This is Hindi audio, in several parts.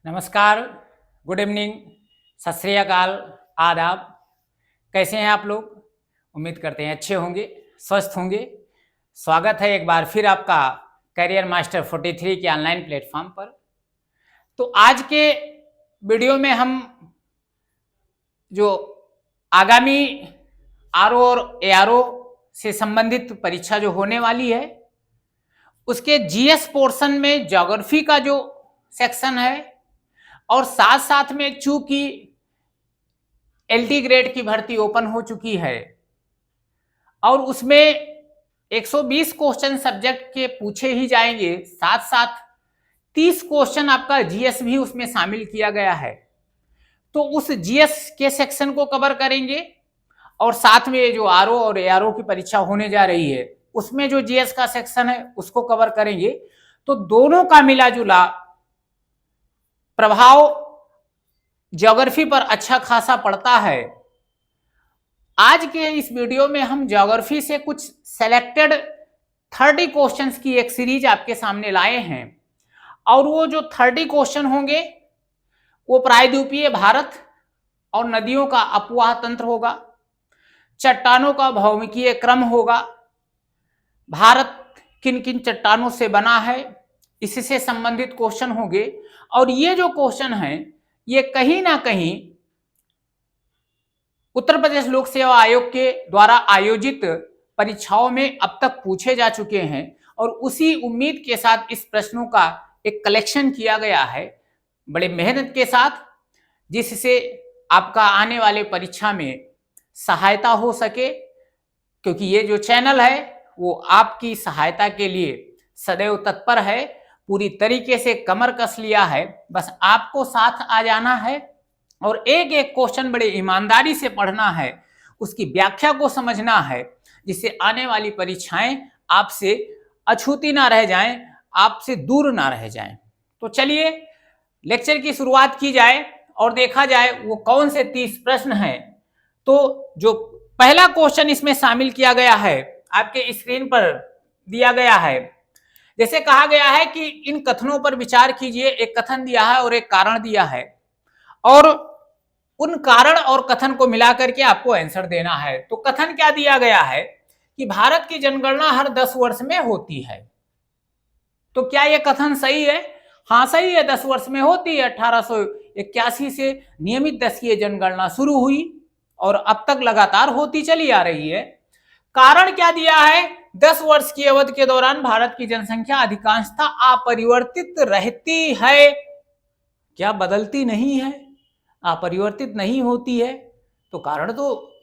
नमस्कार, गुड इवनिंग, सत श्री अकाल, आदाब। कैसे हैं आप लोग? उम्मीद करते हैं अच्छे होंगे, स्वस्थ होंगे। स्वागत है एक बार फिर आपका करियर मास्टर 43 के ऑनलाइन प्लेटफॉर्म पर। तो आज के वीडियो में हम जो आगामी आरओ और एआरओ से संबंधित परीक्षा जो होने वाली है उसके जीएस पोर्शन में ज्योग्राफी का जो सेक्शन है और साथ साथ में चूंकि एलटी ग्रेड की भर्ती ओपन हो चुकी है और उसमें 120 क्वेश्चन सब्जेक्ट के पूछे ही जाएंगे, साथ साथ 30 क्वेश्चन आपका जीएस भी उसमें शामिल किया गया है। तो उस जीएस के सेक्शन को कवर करेंगे और साथ में जो आरओ और एआरओ की परीक्षा होने जा रही है उसमें जो जीएस का सेक्शन है उसको कवर करेंगे। तो दोनों का मिला जुला प्रभाव ज्योग्राफी पर अच्छा खासा पड़ता है। आज के इस वीडियो में हम ज्योग्राफी से कुछ सेलेक्टेड 30 क्वेश्चंस की एक सीरीज आपके सामने लाए हैं और वो जो 30 क्वेश्चन होंगे वो प्रायद्वीपीय भारत और नदियों का अपवाह तंत्र होगा, चट्टानों का भौमिकीय क्रम होगा, भारत किन किन चट्टानों से बना है इससे संबंधित क्वेश्चन होंगे। और ये जो क्वेश्चन हैं ये कहीं ना कहीं उत्तर प्रदेश लोक सेवा आयोग के द्वारा आयोजित परीक्षाओं में अब तक पूछे जा चुके हैं और उसी उम्मीद के साथ इस प्रश्नों का एक कलेक्शन किया गया है बड़े मेहनत के साथ, जिससे आपका आने वाले परीक्षा में सहायता हो सके। क्योंकि ये जो चैनल है वो आपकी सहायता के लिए सदैव तत्पर है, पूरी तरीके से कमर कस लिया है। बस आपको साथ आ जाना है और एक एक क्वेश्चन बड़े ईमानदारी से पढ़ना है, उसकी व्याख्या को समझना है, जिससे आने वाली परीक्षाएं आपसे अछूती ना रह जाएं, आपसे दूर ना रह जाएं। तो चलिए लेक्चर की शुरुआत की जाए और देखा जाए वो कौन से 30 प्रश्न हैं। तो जो पहला क्वेश्चन इसमें शामिल किया गया है आपके स्क्रीन पर दिया गया है। जैसे कहा गया है कि इन कथनों पर विचार कीजिए। एक कथन दिया है और एक कारण दिया है और उन कारण और कथन को मिलाकर के आपको आंसर देना है। तो कथन क्या दिया गया है कि भारत की जनगणना हर 10 वर्ष में होती है। तो क्या यह कथन सही है? हाँ सही है, 10 वर्ष में होती है। 1881 से नियमित 10वीं जनगणना शुरू हुई और अब तक लगातार होती चली आ रही है। कारण क्या दिया है? 10 वर्ष की अवधि के दौरान भारत की जनसंख्या अधिकांशतः अपरिवर्तित रहती है। क्या बदलती नहीं है, अपरिवर्तित नहीं होती है? तो कारण तो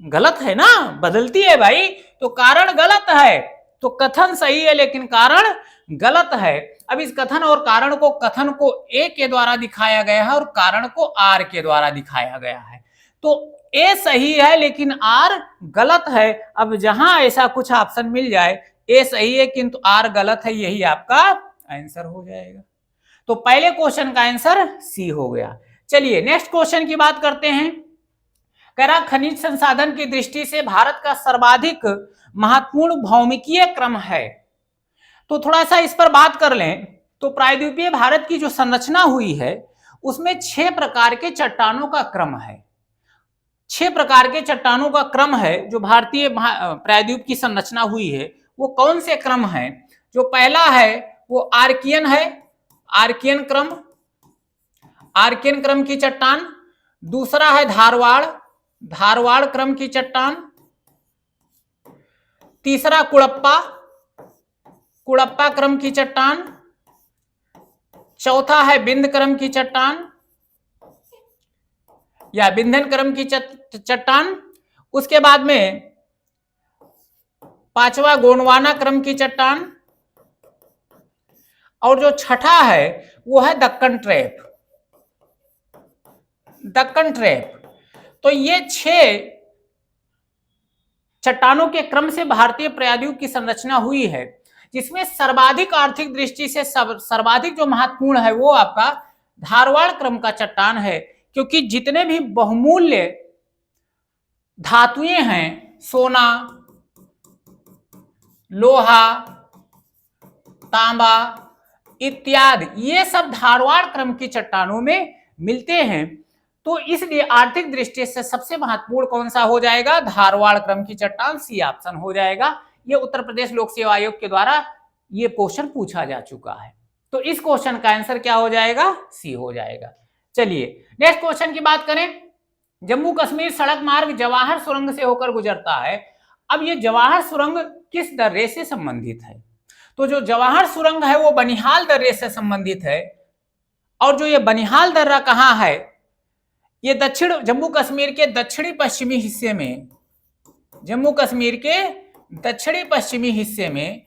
गलत है ना, बदलती है भाई, तो कारण गलत है। तो कथन सही है लेकिन कारण गलत है। अब इस कथन और कारण को, कथन को ए के द्वारा दिखाया गया है और कारण को आर के द्वारा दिखाया गया है। तो ए सही है लेकिन आर गलत है। अब जहां ऐसा कुछ ऑप्शन मिल जाए, ए सही है किंतु आर गलत है, यही आपका आंसर हो जाएगा। तो पहले क्वेश्चन का आंसर सी हो गया। चलिए नेक्स्ट क्वेश्चन की बात करते हैं। कह रहा खनिज संसाधन की दृष्टि से भारत का सर्वाधिक महत्वपूर्ण भौमिकीय क्रम है। तो थोड़ा सा इस पर बात कर लें तो प्रायद्वीपीय भारत की जो संरचना हुई है उसमें 6 प्रकार के चट्टानों का क्रम है। 6 प्रकार के चट्टानों का क्रम है जो भारतीय प्रायद्वीप की संरचना हुई है। वो कौन से क्रम है? जो पहला है वो आर्कियन है, आर्कियन क्रम, आर्कियन क्रम की चट्टान। दूसरा है धारवाड़, धारवाड़ क्रम की चट्टान। तीसरा कुड़प्पा, कुड़प्पा क्रम की चट्टान। चौथा है बिंद क्रम की चट्टान या बिंधन क्रम की चट्टान। उसके बाद में पांचवा गोंडवाना क्रम की चट्टान और जो छठा है वो है दक्कन ट्रैप, दक्कन ट्रैप। तो ये 6 चट्टानों के क्रम से भारतीय प्रायद्वीप की संरचना हुई है, जिसमें सर्वाधिक आर्थिक दृष्टि से सर्वाधिक जो महत्वपूर्ण है वो आपका धारवाड़ क्रम का चट्टान है। क्योंकि जितने भी बहुमूल्य धातुएं हैं, सोना, लोहा, तांबा, इत्यादि, ये सब धारवाड़ क्रम की चट्टानों में मिलते हैं। तो इसलिए आर्थिक दृष्टि से सबसे महत्वपूर्ण कौन सा हो जाएगा? धारवाड़ क्रम की चट्टान, सी ऑप्शन हो जाएगा। ये उत्तर प्रदेश लोक सेवा आयोग के द्वारा ये क्वेश्चन पूछा जा चुका है। तो इस क्वेश्चन का आंसर क्या हो जाएगा? सी हो जाएगा। चलिए नेक्स्ट क्वेश्चन की बात करें। जम्मू कश्मीर सड़क मार्ग जवाहर सुरंग से होकर गुजरता है। अब ये जवाहर सुरंग किस दर्रे से संबंधित है? तो जो जवाहर सुरंग है वो बनिहाल दर्रे से संबंधित है। और जो ये बनिहाल दर्रा कहाँ है? ये दक्षिण जम्मू कश्मीर के दक्षिणी पश्चिमी हिस्से में, जम्मू कश्मीर के दक्षिणी पश्चिमी हिस्से में।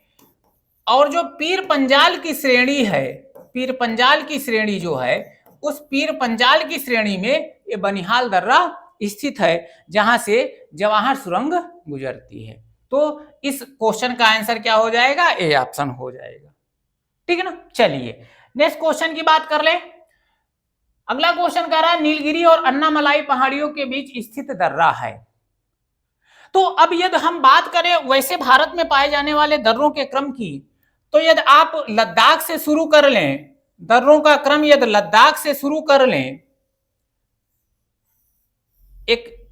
और जो पीर पंजाल की श्रेणी है, पीर पंजाल की श्रेणी जो है, उस पीर पंजाल की श्रेणी में ये बनिहाल दर्रा स्थित है, जहां से जवाहर सुरंग गुजरती है। तो इस क्वेश्चन का आंसर क्या हो जाएगा? ए ऑप्शन हो जाएगा। ठीक है ना। चलिए नेक्स्ट क्वेश्चन की बात कर ले। अगला क्वेश्चन कह रहा है नीलगिरी और अन्नामलाई पहाड़ियों के बीच स्थित दर्रा है। तो अब यदि हम बात करें वैसे भारत में पाए जाने वाले दर्रों के क्रम की, तो यदि आप लद्दाख से शुरू कर लें, दर्रों का क्रम यदि लद्दाख से शुरू कर लें, एक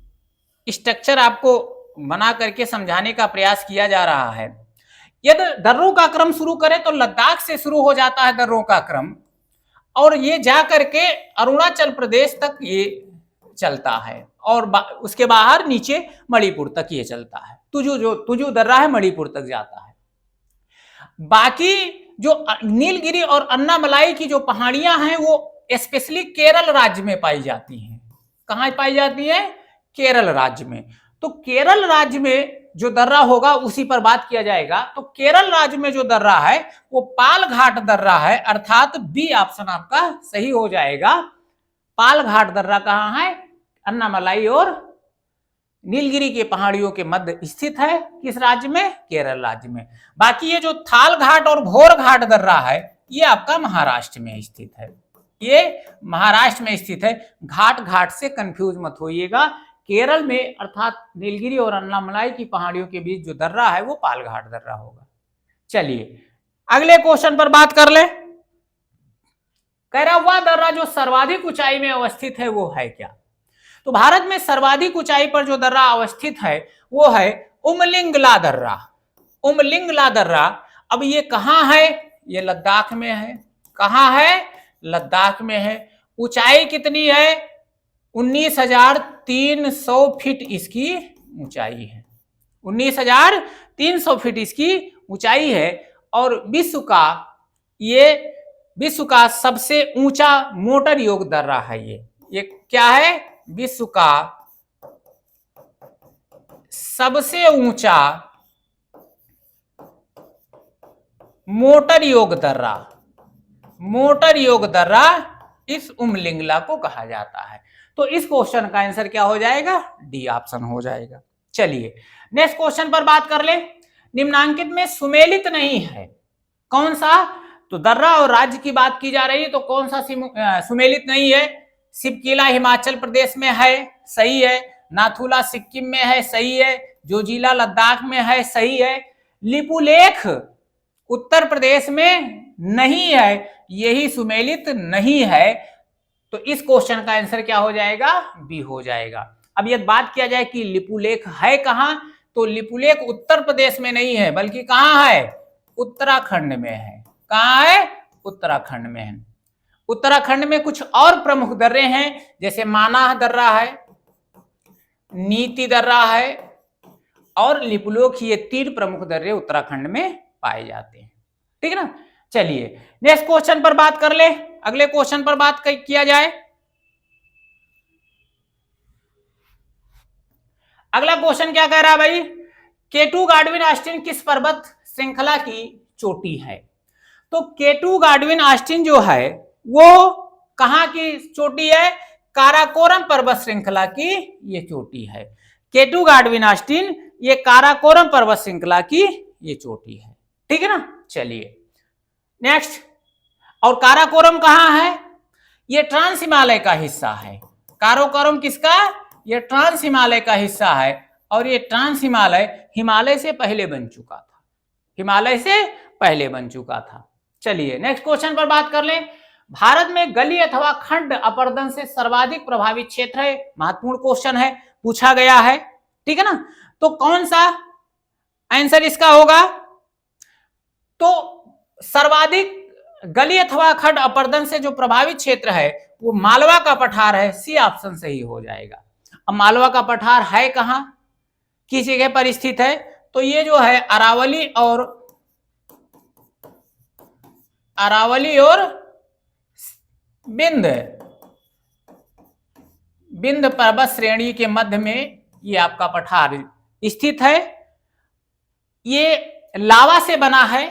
स्ट्रक्चर आपको बना करके समझाने का प्रयास किया जा रहा है। यदि दर्रों का क्रम शुरू करें तो लद्दाख से शुरू हो जाता है दर्रों का क्रम, और ये जा करके अरुणाचल प्रदेश तक ये चलता है, और उसके बाहर नीचे मणिपुर तक ये चलता है। तुजू दर्रा है, मणिपुर तक जाता है। बाकी जो नीलगिरी और अन्नामलाई की जो पहाड़ियां हैं वो स्पेशली केरल राज्य में पाई जाती हैं। कहां पाई जाती है? केरल राज्य में। तो केरल राज्य में जो दर्रा होगा उसी पर बात किया जाएगा। तो केरल राज्य में जो दर्रा है वो पाल घाट दर्रा है, अर्थात बी ऑप्शन आपका सही हो जाएगा। पाल घाट दर्रा कहां है? अन्नामलाई और नीलगिरी के पहाड़ियों के मध्य स्थित है। किस राज्य में? केरल राज्य में। बाकी ये जो थाल घाट और भोर घाट दर्रा है ये आपका महाराष्ट्र में स्थित है, ये महाराष्ट्र में स्थित है। घाट घाट से कंफ्यूज मत होइएगा। केरल में अर्थात नीलगिरी और अन्नामलाई की पहाड़ियों के बीच जो दर्रा है वो पाल घाट दर्रा होगा। चलिए अगले क्वेश्चन पर बात कर ले। कह रहा वह दर्रा जो सर्वाधिक ऊंचाई में अवस्थित है वो है क्या? तो भारत में सर्वाधिक ऊंचाई पर जो दर्रा अवस्थित है वो है उमलिंगला दर्रा। उमलिंगला दर्रा। अब ये कहां है? ये लद्दाख में है। कहां है? लद्दाख में है। ऊंचाई कितनी है? 19,300 फीट इसकी ऊंचाई है। 19,300 फीट इसकी ऊंचाई है। और विश्व का सबसे ऊंचा मोटर योग दर्रा है ये क्या है? विश्व का सबसे ऊंचा मोटर योग दर्रा, मोटर योग दर्रा इस उमलिंगला को कहा जाता है। तो इस क्वेश्चन का आंसर क्या हो जाएगा? डी ऑप्शन हो जाएगा। चलिए नेक्स्ट क्वेश्चन पर बात कर ले। निम्नांकित में सुमेलित नहीं है कौन सा? तो दर्रा और राज्य की बात की जा रही है, तो कौन सा सुमेलित नहीं है? शिवकिला हिमाचल प्रदेश में है, सही है। नाथुला सिक्किम में है, सही है। जोजिला लद्दाख में है, सही है। लिपुलेख उत्तर प्रदेश में नहीं है, यही सुमेलित नहीं है। तो इस क्वेश्चन का आंसर क्या हो जाएगा? बी हो जाएगा। अब यदि बात किया जाए कि लिपुलेख है कहां, तो लिपुलेख उत्तर प्रदेश में नहीं है, बल्कि कहां है? उत्तराखंड में है। कहां है? उत्तराखंड में है। उत्तराखंड में कुछ और प्रमुख दर्रे हैं, जैसे मानाह दर्रा है, नीति दर्रा है और लिपुलेख। ये 3 प्रमुख दर्रे उत्तराखंड में पाए जाते हैं। ठीक है ना। चलिए नेक्स्ट क्वेश्चन पर बात कर ले। अगले क्वेश्चन पर बात किया जाए। अगला क्वेश्चन क्या कह रहा है भाई? केटू गाडविन ऑस्टिन किस पर्वत श्रृंखला की चोटी है? तो केटू गाडविन ऑस्टिन जो है वो कहां की चोटी है? काराकोरम पर्वत श्रृंखला की ये चोटी है। केटू गाडविन ऑस्टिन ये काराकोरम पर्वत श्रृंखला की ये चोटी है। ठीक है ना। चलिए नेक्स्ट। और काराकोरम कहां है? ये ट्रांस हिमालय का हिस्सा है। काराकोरम किसका? ये ट्रांस हिमालय का हिस्सा है। और ये ट्रांस हिमालय हिमालय से पहले बन चुका था, हिमालय से पहले बन चुका था। चलिए नेक्स्ट क्वेश्चन पर बात कर लें। भारत में गली अथवा खंड अपरदन से सर्वाधिक प्रभावित क्षेत्र है, महत्वपूर्ण क्वेश्चन है, पूछा गया है, ठीक है ना। तो कौन सा आंसर इसका होगा? तो सर्वाधिक गली अथवा खंड अपरदन से जो प्रभावित क्षेत्र है वो मालवा का पठार है, सी ऑप्शन सही हो जाएगा। अब मालवा का पठार है कहां, किस जगह पर स्थित है? तो ये जो है अरावली और विंध्य पर्वत श्रेणी के मध्य में ये आपका पठार स्थित है। ये लावा से बना है,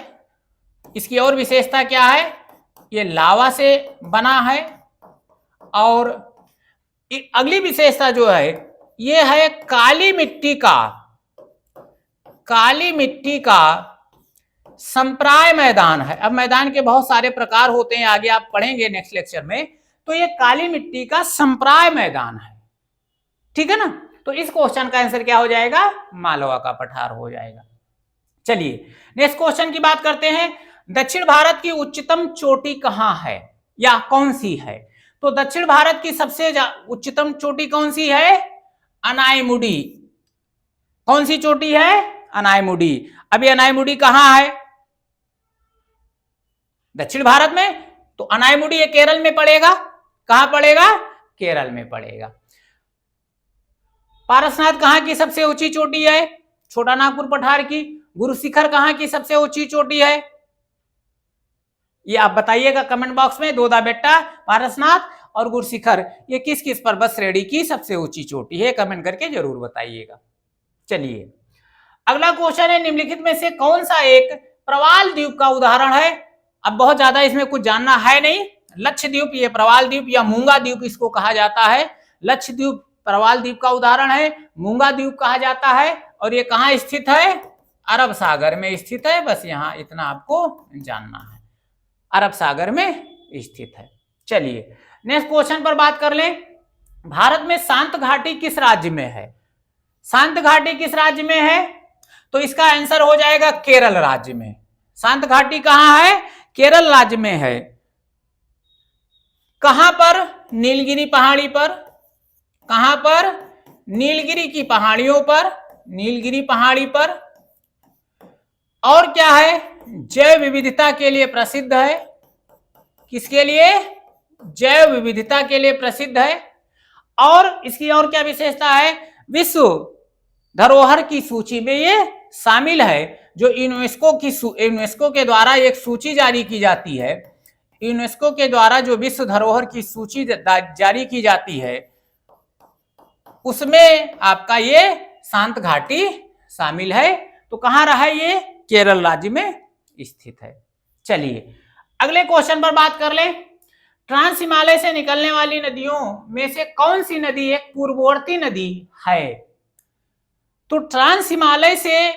इसकी और विशेषता क्या है? ये लावा से बना है। और अगली विशेषता जो है ये है काली मिट्टी का संप्राय मैदान है। अब मैदान के बहुत सारे प्रकार होते हैं, आगे आप पढ़ेंगे नेक्स्ट लेक्चर में। तो ये काली मिट्टी का संप्राय मैदान है, ठीक है ना। तो इस क्वेश्चन का आंसर क्या हो जाएगा? मालवा का पठार हो जाएगा। चलिए नेक्स्ट क्वेश्चन की बात करते हैं। दक्षिण भारत की उच्चतम चोटी कहां है या कौन सी है? तो दक्षिण भारत की सबसे उच्चतम चोटी कौन सी है? अनायमुडी। कौन सी चोटी है? अनायमुडी। अभी अनायमुडी कहां है? दक्षिण भारत में। तो अनायमुडी ये केरल में पड़ेगा। कहां पड़ेगा? केरल में पड़ेगा। पारसनाथ कहां की सबसे ऊंची चोटी है? छोटा नागपुर पठार की। गुरु शिखर कहां की सबसे ऊंची चोटी है? ये आप बताइएगा कमेंट बॉक्स में। दोदा बेट्टा, पारसनाथ और गुरु शिखर, ये किस किस पर्वत श्रेणी की सबसे ऊंची चोटी है? कमेंट करके जरूर बताइएगा। चलिए अगला क्वेश्चन है, निम्नलिखित में से कौन सा एक प्रवाल द्वीप का उदाहरण है? अब बहुत ज्यादा इसमें कुछ जानना है नहीं। लक्षद्वीप, ये प्रवाल द्वीप या मूंगा द्वीप इसको कहा जाता है। लक्षद्वीप प्रवाल द्वीप का उदाहरण है, मूंगा द्वीप कहा जाता है। और ये कहां स्थित है? अरब सागर में स्थित है। बस यहां इतना आपको जानना है, अरब सागर में स्थित है। चलिए नेक्स्ट क्वेश्चन पर बात कर लें। भारत में शांत घाटी किस राज्य में है? शांत घाटी किस राज्य में है? तो इसका आंसर हो जाएगा केरल राज्य में। शांत घाटी कहां है? केरल राज्य में है। कहां पर? नीलगिरी पहाड़ी पर। कहां पर? नीलगिरी की पहाड़ियों पर, नीलगिरी पहाड़ी पर। और क्या है? जैव विविधता के लिए प्रसिद्ध है। किसके लिए? जैव विविधता के लिए प्रसिद्ध है। और इसकी और क्या विशेषता है? विश्व धरोहर की सूची में ये शामिल है। जो यूनेस्को के द्वारा एक सूची जारी की जाती है, यूनेस्को के द्वारा जो विश्व धरोहर की सूची जारी की जाती है उसमें आपका ये शांत घाटी शामिल है। तो कहां रहा है ये? केरल राज्य में स्थित है। चलिए अगले क्वेश्चन पर बात कर लें। ट्रांस हिमालय से निकलने वाली नदियों में से कौन सी नदी एक पूर्ववर्ती नदी है? तो ट्रांस हिमालय से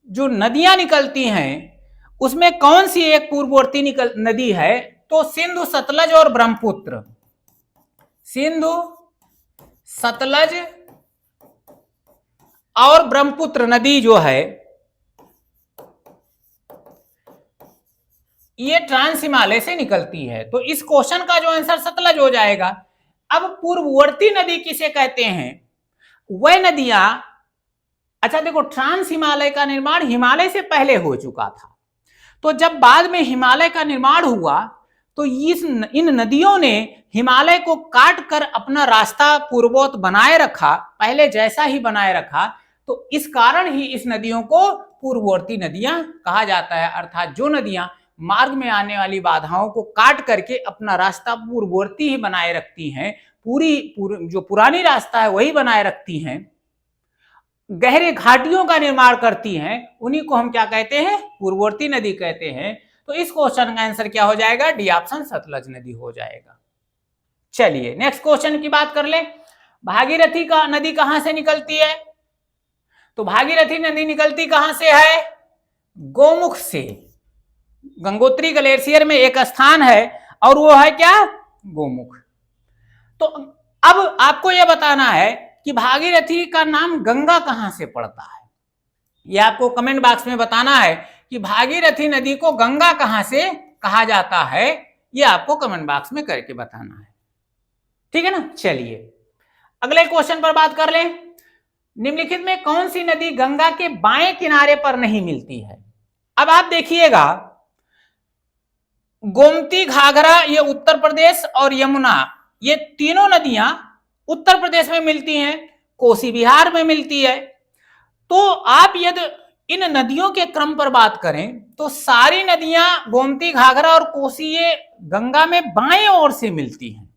जो नदियां निकलती हैं उसमें कौन सी एक पूर्ववर्ती नदी है? तो सिंधु, सतलज और ब्रह्मपुत्र। सिंधु, सतलज और ब्रह्मपुत्र नदी जो है ये ट्रांस हिमालय से निकलती है। तो इस क्वेश्चन का जो आंसर सतलज हो जाएगा। अब पूर्ववर्ती नदी किसे कहते हैं? वह नदियां, अच्छा देखो, ट्रांस हिमालय का निर्माण हिमालय से पहले हो चुका था। तो जब बाद में हिमालय का निर्माण हुआ तो इन नदियों ने हिमालय को काट कर अपना रास्ता पूर्वोत्तर बनाए रखा, पहले जैसा ही बनाए रखा। तो इस कारण ही इस नदियों को पूर्ववर्ती नदियां कहा जाता है। अर्थात जो नदियां मार्ग में आने वाली बाधाओं को काट करके अपना रास्ता पूर्ववर्ती ही बनाए रखती हैं, जो पुरानी रास्ता है वही बनाए रखती हैं, गहरे घाटियों का निर्माण करती हैं, उन्हीं को हम क्या कहते हैं? पूर्ववर्ती नदी कहते हैं। तो इस क्वेश्चन का आंसर क्या हो जाएगा? डी ऑप्शन सतलज नदी हो जाएगा। चलिए नेक्स्ट क्वेश्चन की बात कर ले। भागीरथी का नदी कहां से निकलती है? तो भागीरथी नदी निकलती कहां से है? गोमुख से। गंगोत्री ग्लेशियर में एक स्थान है और वो है क्या? गोमुख। तो अब आपको यह बताना है कि भागीरथी का नाम गंगा कहां से पड़ता है। यह आपको कमेंट बॉक्स में बताना है कि भागीरथी नदी को गंगा कहां से कहा जाता है, ये आपको कमेंट बॉक्स में करके बताना है, ठीक है ना। चलिए अगले क्वेश्चन पर बात कर लें। निम्नलिखित में कौन सी नदी गंगा के बाएं किनारे पर नहीं मिलती है। अब आप देखिएगा, गोमती, घाघरा ये उत्तर प्रदेश और यमुना ये तीनों नदियां उत्तर प्रदेश में मिलती हैं, कोसी बिहार में मिलती है। तो आप यदि इन नदियों के क्रम पर बात करें तो सारी नदियां गोमती, घाघरा और कोसी ये गंगा में बाएं ओर से मिलती हैं,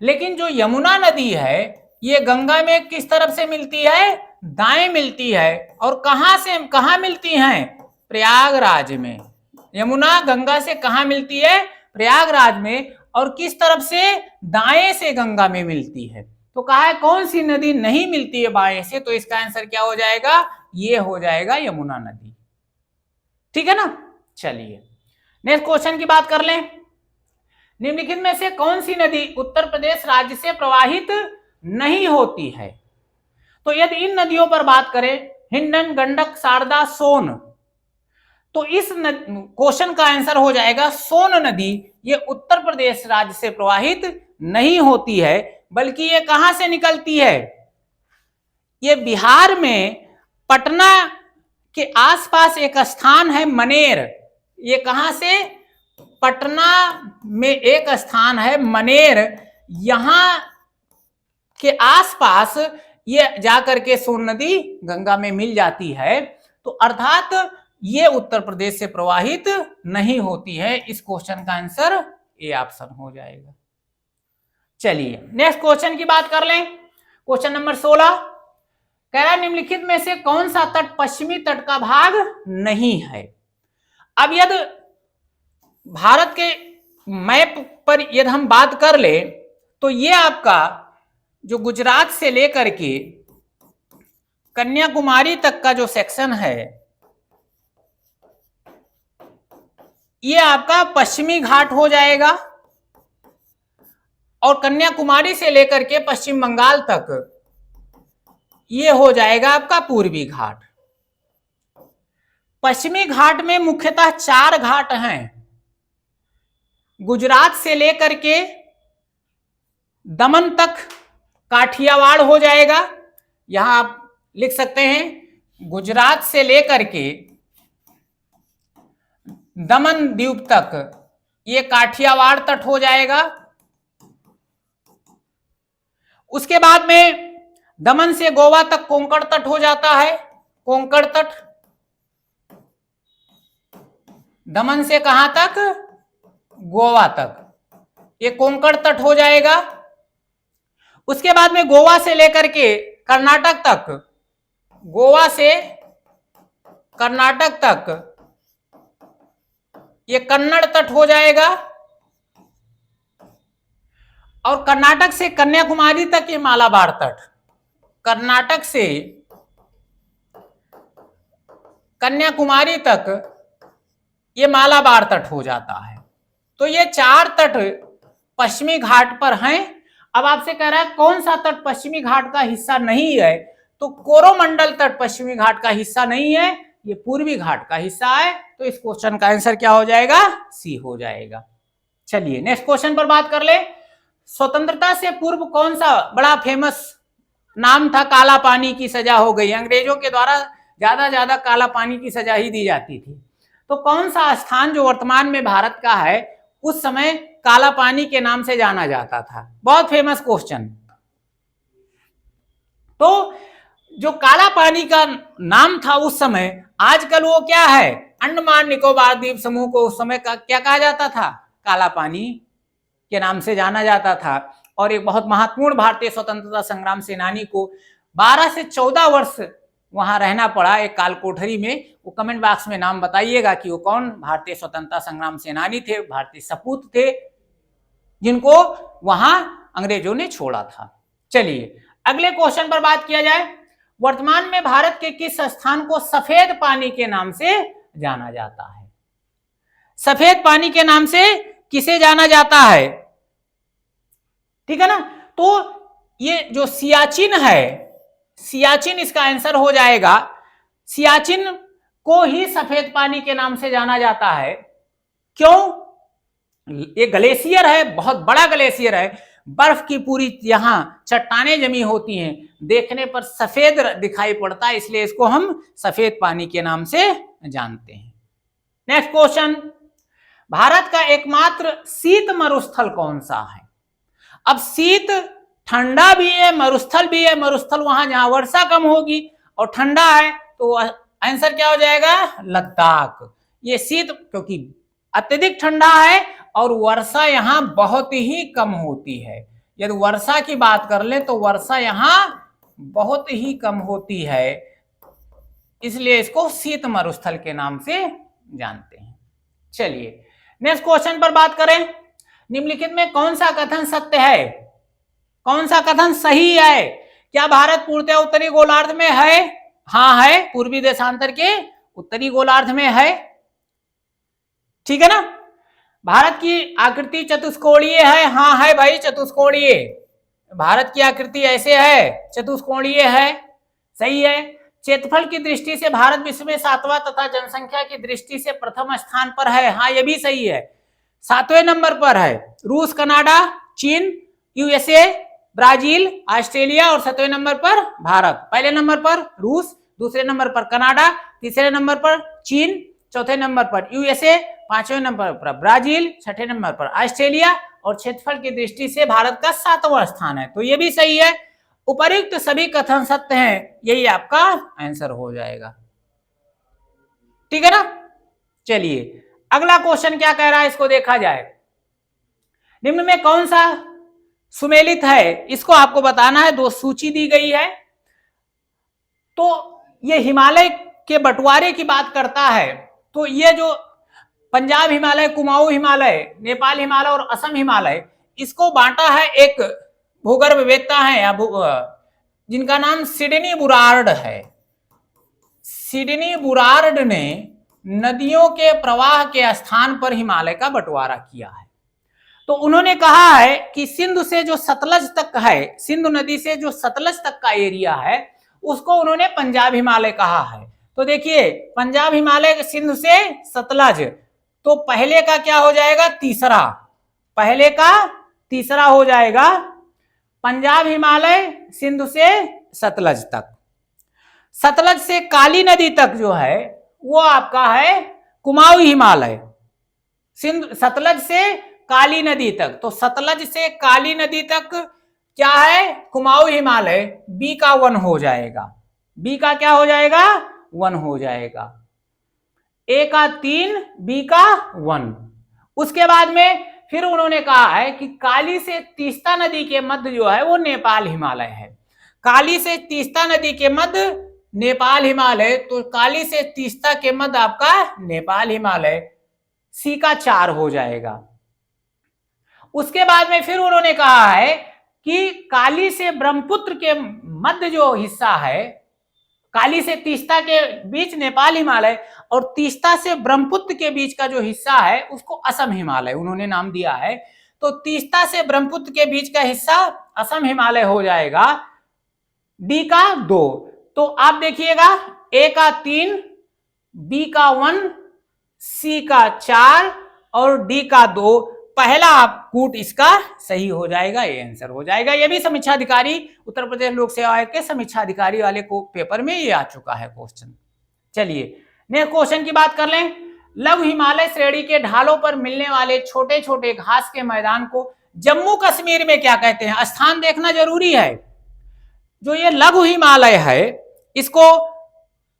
लेकिन जो यमुना नदी है ये गंगा में किस तरफ से मिलती है, दाएं मिलती है। और कहां से कहां मिलती हैं, प्रयागराज में। यमुना गंगा से कहां मिलती है, प्रयागराज में। और किस तरफ से, दाएं से गंगा में मिलती है। तो कहा है कौन सी नदी नहीं मिलती है बाएं से, तो इसका आंसर क्या हो जाएगा, ये हो जाएगा यमुना नदी, ठीक है ना। चलिए नेक्स्ट क्वेश्चन की बात कर लें। निम्नलिखित में से कौन सी नदी उत्तर प्रदेश राज्य से प्रवाहित नहीं होती है। तो यदि इन नदियों पर बात करें, हिंडन, गंडक, शारदा, सोन, तो इस क्वेश्चन का आंसर हो जाएगा सोन नदी। ये उत्तर प्रदेश राज्य से प्रवाहित नहीं होती है, बल्कि ये कहां से निकलती है, ये बिहार में पटना के आसपास एक स्थान है मनेर। ये कहां से, पटना में एक स्थान है मनेर, यहां के आसपास ये जाकर के सोन नदी गंगा में मिल जाती है। तो अर्थात ये उत्तर प्रदेश से प्रवाहित नहीं होती है। इस क्वेश्चन का आंसर ए ऑप्शन हो जाएगा। चलिए नेक्स्ट क्वेश्चन की बात कर लें। क्वेश्चन नंबर 16 कह रहा है निम्नलिखित में से कौन सा तट पश्चिमी तट का भाग नहीं है। अब यदि भारत के मैप पर यदि हम बात कर ले तो ये आपका जो गुजरात से लेकर के कन्याकुमारी तक का जो सेक्शन है, ये आपका पश्चिमी घाट हो जाएगा। और कन्याकुमारी से लेकर के पश्चिम बंगाल तक ये हो जाएगा आपका पूर्वी घाट। पश्चिमी घाट में मुख्यतः 4 घाट हैं। गुजरात से लेकर के दमन तक काठियावाड़ हो जाएगा, यहां आप लिख सकते हैं गुजरात से लेकर के दमन द्वीप तक ये काठियावाड़ तट हो जाएगा। उसके बाद में दमन से गोवा तक कोंकण तट हो जाता है, कोंकण तट। दमन से कहां तक, गोवा तक, ये कोंकण तट हो जाएगा। उसके बाद में गोवा से लेकर के कर्नाटक तक, गोवा से कर्नाटक तक ये कन्नड़ तट हो जाएगा। और कर्नाटक से कन्याकुमारी तक ये मालाबार तट, कर्नाटक से कन्याकुमारी तक ये मालाबार तट हो जाता है। तो ये 4 तट पश्चिमी घाट पर हैं। अब आपसे कह रहा है कौन सा तट पश्चिमी घाट का हिस्सा नहीं है, तो कोरोमंडल तट पश्चिमी घाट का हिस्सा नहीं है, ये पूर्वी घाट का हिस्सा है। तो इस क्वेश्चन का आंसर क्या हो जाएगा, सी हो जाएगा। चलिए नेक्स्ट क्वेश्चन पर बात कर ले। स्वतंत्रता से पूर्व कौन सा बड़ा फेमस नाम था, काला पानी की सजा हो गई। अंग्रेजों के द्वारा ज्यादा काला पानी की सजा ही दी जाती थी। तो कौन सा स्थान जो वर्तमान में भारत का है, उस समय काला पानी के नाम से जाना जाता था। बहुत फेमस क्वेश्चन। तो जो काला पानी का नाम था उस समय, आजकल वो क्या है, अंडमान निकोबार द्वीप समूह को उस समय का क्या कहा जाता था, काला पानी के नाम से जाना जाता था। और एक बहुत महत्वपूर्ण भारतीय स्वतंत्रता संग्राम सेनानी को 12 से 14 वर्ष वहां रहना पड़ा एक काल कोठरी में। वो कमेंट बॉक्स में नाम बताइएगा कि वो कौन भारतीय स्वतंत्रता संग्राम सेनानी थे, भारतीय सपूत थे, जिनको वहां अंग्रेजों ने छोड़ा था। चलिए अगले क्वेश्चन पर बात किया जाए। वर्तमान में भारत के किस स्थान को सफेद पानी के नाम से जाना जाता है। सफेद पानी के नाम से किसे जाना जाता है, ठीक है ना। तो ये जो सियाचिन है, सियाचिन इसका आंसर हो जाएगा। सियाचिन को ही सफेद पानी के नाम से जाना जाता है। क्यों? ये ग्लेशियर है, बहुत बड़ा ग्लेशियर है, बर्फ की पूरी यहां चट्टानें जमी होती हैं, देखने पर सफेद दिखाई पड़ता है, इसलिए इसको हम सफेद पानी के नाम से जानते हैं। नेक्स्ट क्वेश्चन, भारत का एकमात्र शीत मरुस्थल कौन सा है? अब शीत ठंडा भी है, मरुस्थल भी है। मरुस्थल वहां जहां वर्षा कम होगी, और ठंडा है तो आंसर क्या हो जाएगा? लद्दाख। ये शीत क्योंकि अत्यधिक ठंडा है और वर्षा यहां बहुत ही कम होती है। यदि वर्षा की बात कर ले तो वर्षा यहां बहुत ही कम होती है, इसलिए इसको शीत मरुस्थल के नाम से जानते हैं। चलिए नेक्स्ट क्वेश्चन पर बात करें। निम्नलिखित में कौन सा कथन सत्य है? कौन सा कथन सही है? क्या भारत पूर्णतः उत्तरी गोलार्ध में है? हाँ है, पूर्वी देशांतर के उत्तरी गोलार्ध में है। ठीक है ना? भारत की आकृति चतुष्कोणीय है? हाँ है भाई, चतुष्कोणीय। भारत की आकृति ऐसे है, चतुष्कोणीय है, सही है। क्षेत्रफल की दृष्टि से भारत विश्व में 7वां तथा जनसंख्या की दृष्टि से प्रथम स्थान पर है। हाँ ये भी सही है, 7वें नंबर पर है। रूस, कनाडा, चीन, यूएसए, ब्राजील, ऑस्ट्रेलिया और 7वें नंबर पर भारत। पहले नंबर पर रूस, दूसरे नंबर पर कनाडा, तीसरे नंबर पर चीन, चौथे नंबर पर यूएसए, 5वें नंबर पर ब्राजील, 6ठे नंबर पर ऑस्ट्रेलिया, और क्षेत्रफल की दृष्टि से भारत का 7वां स्थान है। तो ये भी सही है। उपर्युक्त सभी कथन सत्य हैं, यही आपका आंसर हो जाएगा। ठीक है ना? चलिए अगला क्वेश्चन क्या कह रहा है, इसको देखा जाए। निम्न में कौन सा सुमेलित है, इसको आपको बताना है। दो सूची दी गई है। तो ये हिमालय के बंटवारे की बात करता है। तो ये जो पंजाब हिमालय, कुमाऊं हिमालय, नेपाल हिमालय और असम हिमालय, इसको बांटा है एक भूगर्भवेत्ता है या जिनका नाम सिडनी बुरार्ड है। सिडनी बुरार्ड ने नदियों के प्रवाह के स्थान पर हिमालय का बंटवारा किया है। तो उन्होंने कहा है कि सिंधु से जो सतलज तक है, सिंधु नदी से जो सतलज तक का एरिया है, उसको उन्होंने पंजाब हिमालय कहा है। तो देखिए पंजाब हिमालय सिंधु से सतलज, तो पहले का क्या हो जाएगा? तीसरा। पहले का तीसरा हो जाएगा पंजाब हिमालय सिंधु से सतलज तक। सतलज से काली नदी तक जो है वो आपका है कुमाऊं हिमालय। सिंधु सतलज से काली नदी तक, तो सतलज से काली नदी तक क्या है? कुमाऊं हिमालय। बी का 1 हो जाएगा। बी का क्या हो जाएगा? 1 हो जाएगा। ए का 3, बी का 1। उसके बाद में फिर उन्होंने कहा है कि काली से तीस्ता नदी के मध्य जो है वो नेपाल हिमालय है। काली से तीस्ता नदी के मध्य नेपाल हिमालय, तो काली से तीस्ता के मध्य आपका नेपाल हिमालय। सी का 4 हो जाएगा। उसके बाद में फिर उन्होंने कहा है कि काली से ब्रह्मपुत्र के मध्य जो हिस्सा है, काली से तीस्ता के बीच नेपाल हिमालय और तीस्ता से ब्रह्मपुत्र के बीच का जो हिस्सा है उसको असम हिमालय उन्होंने नाम दिया है। तो तीस्ता से ब्रह्मपुत्र के बीच का हिस्सा असम हिमालय हो जाएगा। डी का 2। तो आप देखिएगा ए का 3, बी का 1, सी का 4 और डी का 2। पहला आप कूट इसका सही हो जाएगा, ये आंसर हो जाएगा। ये भी समीक्षा अधिकारी, उत्तर प्रदेश लोक सेवा आयोग के समीक्षा अधिकारी वाले को पेपर में ये आ चुका है क्वेश्चन। चलिए नेक्स्ट क्वेश्चन की बात कर लें। लघु हिमालय श्रेणी के ढालों पर मिलने वाले छोटे छोटे घास के मैदान को जम्मू कश्मीर में क्या कहते हैं? स्थान देखना जरूरी है। जो ये लघु हिमालय है इसको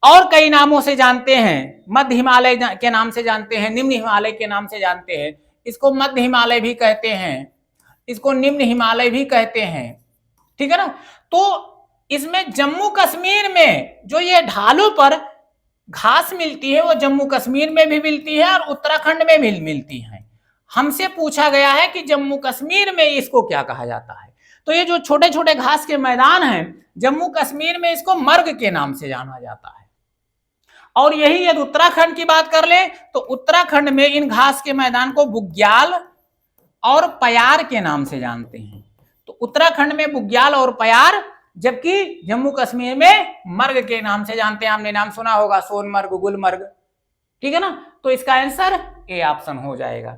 और कई नामों से जानते हैं। मध्य हिमालय के नाम से जानते हैं, निम्न हिमालय के नाम से जानते हैं। इसको मध्य हिमालय भी कहते हैं, इसको निम्न हिमालय भी कहते हैं। ठीक है ना? तो इसमें जम्मू कश्मीर में जो ये ढालों पर घास मिलती है वो जम्मू कश्मीर में भी मिलती है और उत्तराखंड में भी मिलती है। हमसे पूछा गया है कि जम्मू कश्मीर में इसको क्या कहा जाता है। तो ये जो छोटे छोटे घास के मैदान हैं जम्मू कश्मीर में इसको मर्ग के नाम से जाना जाता है। और यही यदि उत्तराखंड की बात कर ले तो उत्तराखंड में इन घास के मैदान को बुग्याल और पयार के नाम से जानते हैं। तो उत्तराखंड में बुग्याल और पयार जबकि जम्मू कश्मीर में मर्ग के नाम से जानते हैं, हमने नाम सुना होगा, सोनमर्ग, गुलमर्ग, ठीक है ना। तो इसका आंसर ए ऑप्शन हो जाएगा।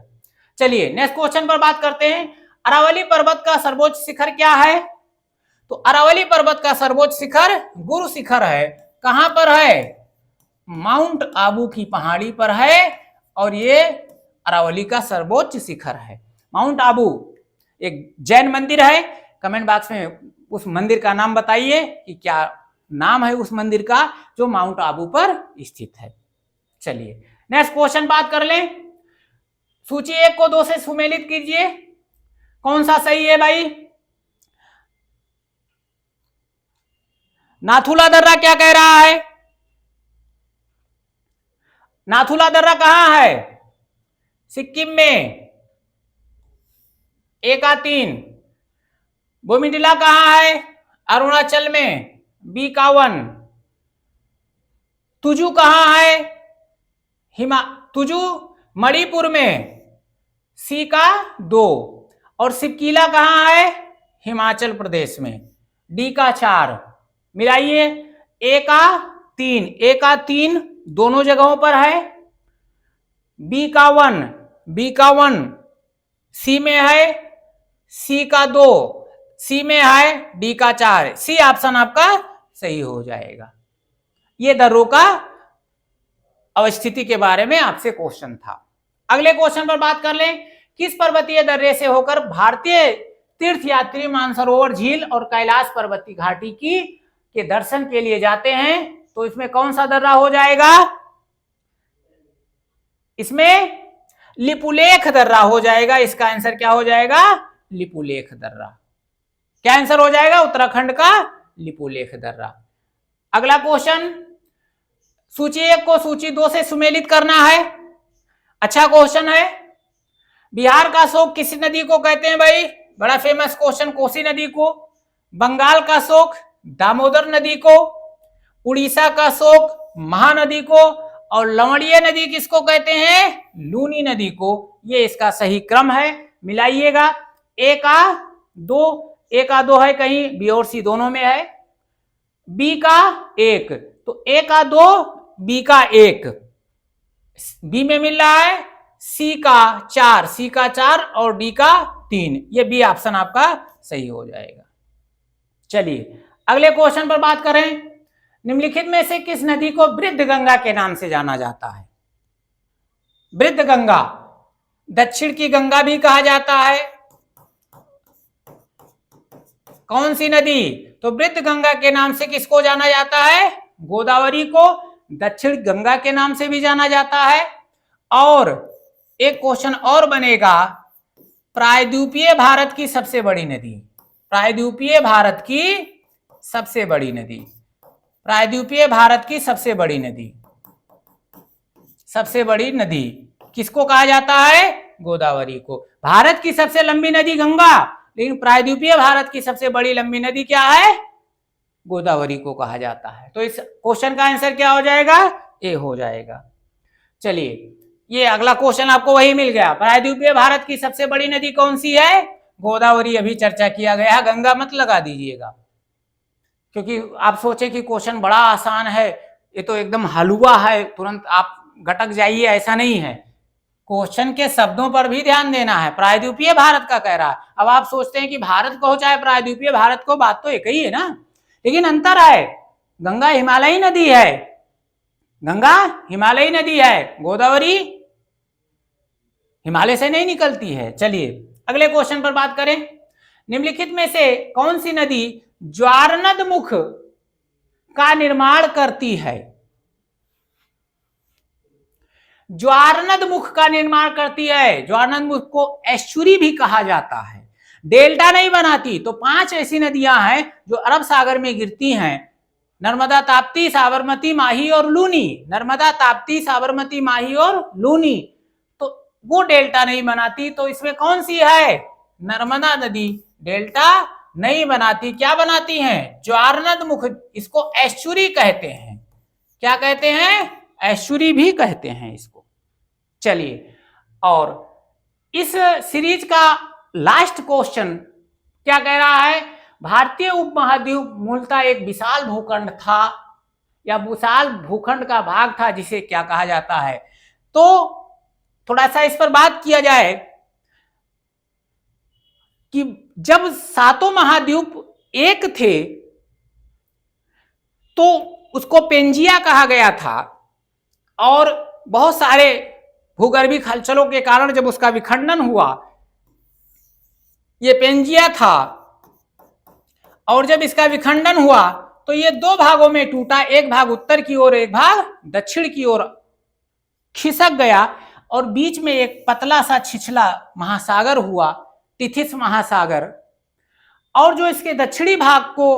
चलिए नेक्स्ट क्वेश्चन पर बात करते हैं। अरावली पर्वत का सर्वोच्च शिखर क्या है? तो अरावली पर्वत का सर्वोच्च शिखर गुरु शिखर है। कहां पर है? माउंट आबू की पहाड़ी पर है और ये अरावली का सर्वोच्च शिखर है। माउंट आबू एक जैन मंदिर है। कमेंट बॉक्स में उस मंदिर का नाम बताइए कि क्या नाम है उस मंदिर का जो माउंट आबू पर स्थित है। चलिए नेक्स्ट क्वेश्चन बात कर लें। सूची 1 को 2 से सुमेलित कीजिए। कौन सा सही है भाई? नाथुला दर्रा क्या कह रहा है? नाथुला दर्रा कहां है? सिक्किम में। 1 का 3। बोमिडिला कहां है? अरुणाचल में। B का 1। तुजू कहां है? तुजू मणिपुर में। C का 2। और सिपकीला कहां है? हिमाचल प्रदेश में। D का 4। मिलाइए। A का 3। A का 3 दोनों जगहों पर है। B का 1। B का 1 C में है। C का 2 C में है। D का 4। C ऑप्शन आपका सही हो जाएगा। ये दर्रों का अवस्थिति के बारे में आपसे क्वेश्चन था। अगले क्वेश्चन पर बात कर लें। किस पर्वतीय दर्रे से होकर भारतीय तीर्थयात्री मानसरोवर झील और कैलाश पर्वतीय घाटी के दर्शन के लिए जाते हैं? तो इसमें कौन सा दर्रा हो जाएगा? इसमें लिपुलेख दर्रा हो जाएगा। इसका आंसर क्या हो जाएगा? लिपुलेख दर्रा। क्या आंसर हो जाएगा? उत्तराखंड का लिपुलेख दर्रा। अगला क्वेश्चन, सूची 1 को सूची 2 से सुमेलित करना है। अच्छा क्वेश्चन है। बिहार का शोक किस नदी को कहते हैं भाई? बड़ा फेमस क्वेश्चन, कोसी नदी को। बंगाल का शोक दामोदर नदी को। उड़ीसा का शोक महानदी को। और लवणीय नदी किसको कहते हैं? लूनी नदी को। ये इसका सही क्रम है। मिलाइएगा। A का 2 है कहीं, B और C दोनों में है। B का 1, तो A का 2, B का 1, B में मिल रहा है। C का 4 और D का 3। ये B ऑप्शन आपका सही हो जाएगा। चलिए अगले क्वेश्चन पर बात करें। निम्नलिखित में से किस नदी को वृद्ध गंगा के नाम से जाना जाता है? वृद्ध गंगा, दक्षिण की गंगा भी कहा जाता है। कौन सी नदी? तो वृद्ध गंगा के नाम से किसको जाना जाता है? गोदावरी को। दक्षिण गंगा के नाम से भी जाना जाता है। और एक क्वेश्चन और बनेगा, प्रायद्वीपीय भारत की सबसे बड़ी नदी। प्रायद्वीपीय भारत की सबसे बड़ी नदी। प्रायद्वीपीय भारत की सबसे बड़ी नदी। सबसे बड़ी नदी किसको कहा जाता है? गोदावरी को। भारत की सबसे लंबी नदी गंगा, लेकिन प्रायद्वीपीय भारत की सबसे बड़ी लंबी नदी क्या है? गोदावरी को कहा जाता है। तो इस क्वेश्चन का आंसर क्या हो जाएगा? ए हो जाएगा। चलिए ये अगला क्वेश्चन आपको वही मिल गया। प्रायद्वीपीय भारत की सबसे बड़ी नदी कौन सी है? गोदावरी। अभी चर्चा किया गया। गंगा मत लगा दीजिएगा, क्योंकि आप सोचे कि क्वेश्चन बड़ा आसान है, ये तो एकदम हलवा है, तुरंत आप गटक जाइए, ऐसा नहीं है। क्वेश्चन के शब्दों पर भी ध्यान देना है। प्रायद्वीपीय भारत का कह रहा है। अब आप सोचते हैं कि भारत को चाहे प्रायद्वीपीय भारत को, बात तो एक ही है ना, लेकिन अंतर है। गंगा हिमालयी नदी है। गंगा हिमालयी नदी है। गोदावरी हिमालय से नहीं निकलती है। चलिए अगले क्वेश्चन पर बात करें। निम्नलिखित में से कौन सी नदी ज्वारनद मुख का निर्माण करती है? ज्वारनद मुख का निर्माण करती है। ज्वारनद मुख को एस्चुरी भी कहा जाता है। डेल्टा नहीं बनाती। तो 5 ऐसी नदियां हैं जो अरब सागर में गिरती हैं। नर्मदा, ताप्ती, साबरमती, माही और लूनी। नर्मदा, ताप्ती, साबरमती, माही और लूनी, तो वो डेल्टा नहीं बनाती। तो इसमें कौन सी है? नर्मदा नदी डेल्टा नहीं बनाती। क्या बनाती हैं? ज्वारनद मुख। इसको एस्चुरी कहते हैं। क्या कहते हैं? एस्चुरी भी कहते हैं इसको। चलिए, और इस सीरीज का लास्ट क्वेश्चन क्या कह रहा है? भारतीय उपमहाद्वीप मूलतः एक विशाल भूखंड था या विशाल भूखंड का भाग था, जिसे क्या कहा जाता है। तो थोड़ा सा इस पर बात किया जाए कि जब सातों महाद्वीप एक थे तो उसको पेंजिया कहा गया था, और बहुत सारे भूगर्भीय हलचलों के कारण जब उसका विखंडन हुआ, ये पेंजिया था, और जब इसका विखंडन हुआ तो ये दो भागों में टूटा, एक भाग उत्तर की ओर, एक भाग दक्षिण की ओर खिसक गया, और बीच में एक पतला सा छिछला महासागर हुआ, टिथिस महासागर। और जो इसके दक्षिणी भाग को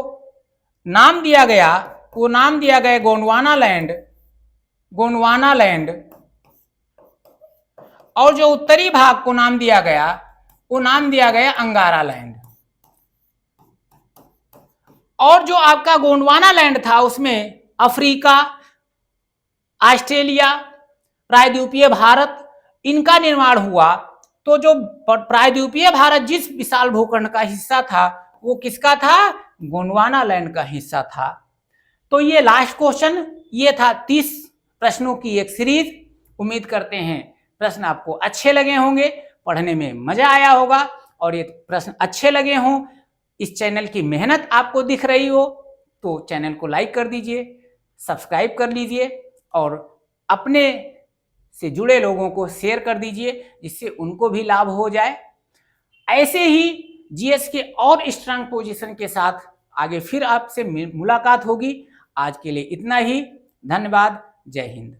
नाम दिया गया, वो नाम दिया गया गोंडवाना लैंड, गोंडवाना लैंड। और जो उत्तरी भाग को नाम दिया गया, वो नाम दिया गया अंगारा लैंड। और जो आपका गोंडवाना लैंड था उसमें अफ्रीका, ऑस्ट्रेलिया, प्रायद्वीपीय भारत, इनका निर्माण हुआ। तो जो प्रायद्वीपीय भारत जिस विशाल भूखंड का हिस्सा था, वो किसका था? गोंडवाना लैंड का हिस्सा था। तो ये लास्ट क्वेश्चन, ये था 30 प्रश्नों की एक सीरीज। उम्मीद करते हैं प्रश्न आपको अच्छे लगे होंगे, पढ़ने में मजा आया होगा, और ये प्रश्न अच्छे लगे हों, इस चैनल की मेहनत आपको दिख रही हो, तो चैनल को लाइक कर दीजिए, सब्सक्राइब कर लीजिए, और अपने से जुड़े लोगों को शेयर कर दीजिए, जिससे उनको भी लाभ हो जाए। ऐसे ही जीएस के और स्ट्रांग पोजीशन के साथ आगे फिर आपसे मुलाकात होगी। आज के लिए इतना ही। धन्यवाद। जय हिंद।